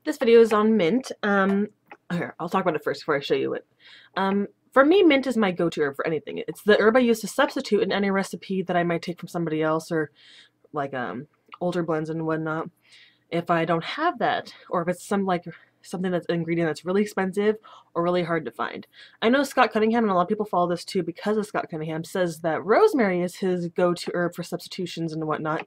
This video is on mint. Here, I'll talk about it first before I show you it. For me, mint is my go-to herb for anything. It's the herb I use to substitute in any recipe that I might take from somebody else, or like older blends and whatnot. If I don't have that, or if it's something that's an ingredient that's really expensive or really hard to find. I know Scott Cunningham, and a lot of people follow this too because of Scott Cunningham, says that rosemary is his go-to herb for substitutions and whatnot.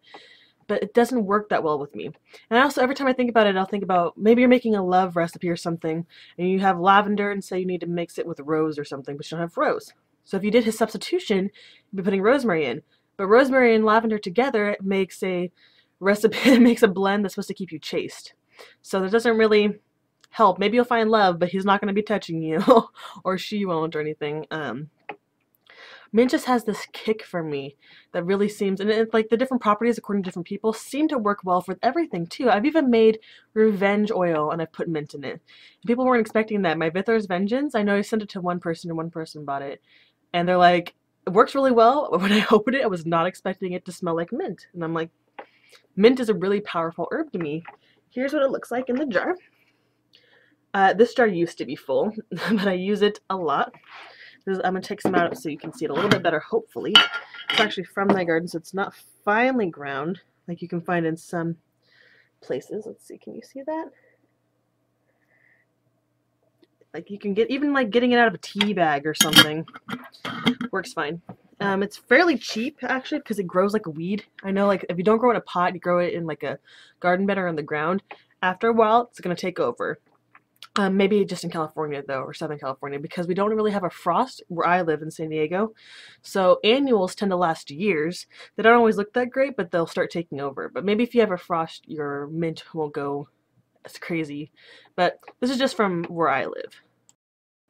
But it doesn't work that well with me. And also, every time I think about it, I'll think about maybe you're making a love recipe or something, and you have lavender, and say you need to mix it with rose or something, but you don't have rose. So if you did his substitution, you'd be putting rosemary in. But rosemary and lavender together makes a recipe, it makes a blend that's supposed to keep you chaste. So that doesn't really help. Maybe you'll find love, but he's not going to be touching you, or she won't, or anything. Mint just has this kick for me that really seems, and it's like the different properties according to different people seem to work well for everything too. I've even made revenge oil and I've put mint in it. People weren't expecting that. My Vithor's Vengeance, I know I sent it to one person and one person bought it. And they're like, it works really well. When I opened it, I was not expecting it to smell like mint. And I'm like, mint is a really powerful herb to me. Here's what it looks like in the jar. This jar used to be full, but I use it a lot. I'm going to take some out so you can see it a little bit better, hopefully. It's actually from my garden, so it's not finely ground like you can find in some places. Let's see, can you see that? Like you can get, even like getting it out of a tea bag or something, works fine. It's fairly cheap, actually, because it grows like a weed. I know, like, if you don't grow it in a pot, you grow it in like a garden bed or on the ground. After a while, it's going to take over. Maybe just in California, though, or Southern California, because we don't really have a frost where I live in San Diego. So annuals tend to last years. They don't always look that great, but they'll start taking over. But maybe if you have a frost, your mint won't go as crazy. But this is just from where I live.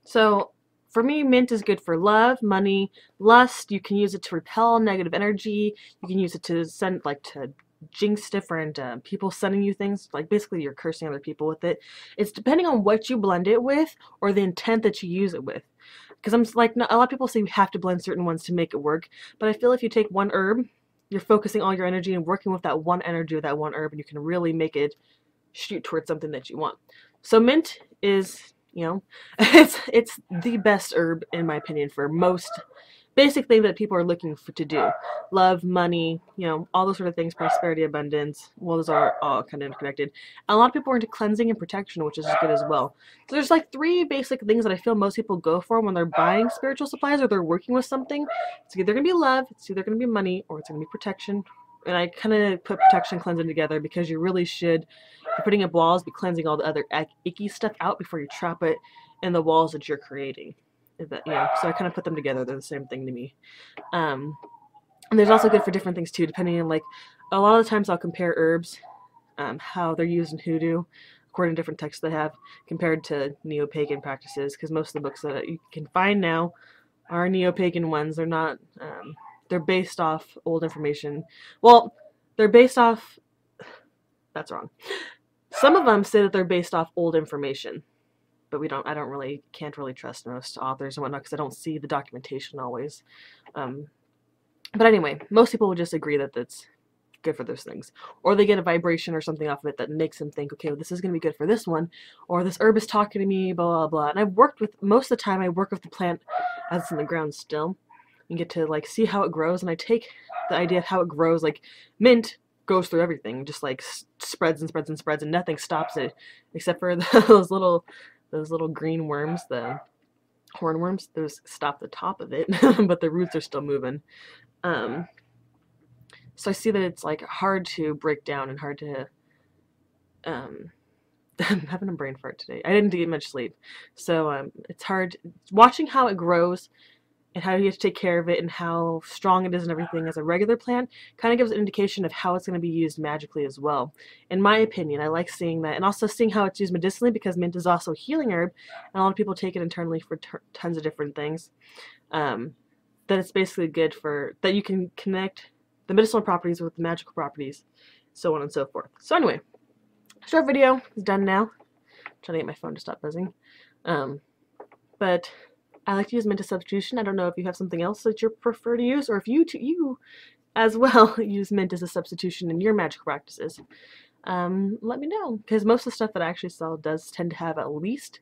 So for me, mint is good for love, money, lust. You can use it to repel negative energy. You can use it to send, like, to jinx different people sending you things, like basically you're cursing other people with it. It's depending on what you blend it with or the intent that you use it with, because I'm like, a lot of people say you have to blend certain ones to make it work, but I feel if you take one herb, you're focusing all your energy and working with that one energy of that one herb, and you can really make it shoot towards something that you want. So mint is, you know, it's the best herb in my opinion for most basic thing that people are looking for to do. Love, money, you know, all those sort of things, prosperity, abundance. Well, those are all kind of interconnected. And a lot of people are into cleansing and protection, which is good as well. So there's like 3 basic things that I feel most people go for when they're buying spiritual supplies or they're working with something. It's either going to be love, it's either going to be money, or it's going to be protection. And I kind of put protection and cleansing together because you really should, if you're putting up walls, be cleansing all the other icky stuff out before you trap it in the walls that you're creating. Yeah, so I kind of put them together. They're the same thing to me. And there's also good for different things too, depending on, like, a lot of the times I'll compare herbs, how they're used in hoodoo, according to different texts they have, compared to neo-pagan practices, because most of the books that you can find now are neo-pagan ones. They're not, they're based off old information. Well, they're based off, that's wrong. Some of them say that they're based off old information. But can't really trust most authors and whatnot because I don't see the documentation always. But anyway, most people would just agree that that's good for those things. Or they get a vibration or something off of it that makes them think, okay, well, this is going to be good for this one. Or this herb is talking to me, blah, blah, blah. And I've worked with, most of the time I work with the plant as it's in the ground still. And get to, like, see how it grows. And I take the idea of how it grows, like mint goes through everything. Just, like, spreads and spreads and spreads and nothing stops it. Except for those little green worms, the hornworms, those stop the top of it, but the roots are still moving. So I see that it's like hard to break down and hard to, I'm having a brain fart today. I didn't get much sleep. So it's hard watching how it grows and how you have to take care of it and how strong it is and everything as a regular plant kind of gives an indication of how it's going to be used magically as well. In my opinion, I like seeing that, and also seeing how it's used medicinally, because mint is also a healing herb, and a lot of people take it internally for tons of different things. That it's basically good for, that you can connect the medicinal properties with the magical properties, so on and so forth. So anyway, short video is done now. I'm trying to get my phone to stop buzzing. But I like to use mint as substitution. I don't know if you have something else that you prefer to use, or if you as well use mint as a substitution in your magic practices. let me know. Because most of the stuff that I actually sell does tend to have at least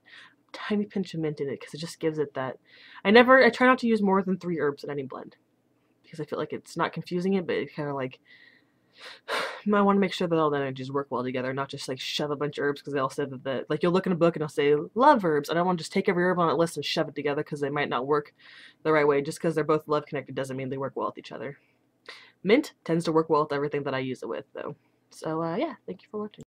a tiny pinch of mint in it, because it just gives it that. I try not to use more than 3 herbs in any blend, because I feel like it's not confusing it, but it kind of like, I want to make sure that all the energies work well together, not just like shove a bunch of herbs, because they all said that like you'll look in a book and it'll say love herbs, and I don't want to just take every herb on that list and shove it together, because they might not work the right way. Just because they're both love connected doesn't mean they work well with each other. Mint tends to work well with everything that I use it with, though. So yeah, thank you for watching.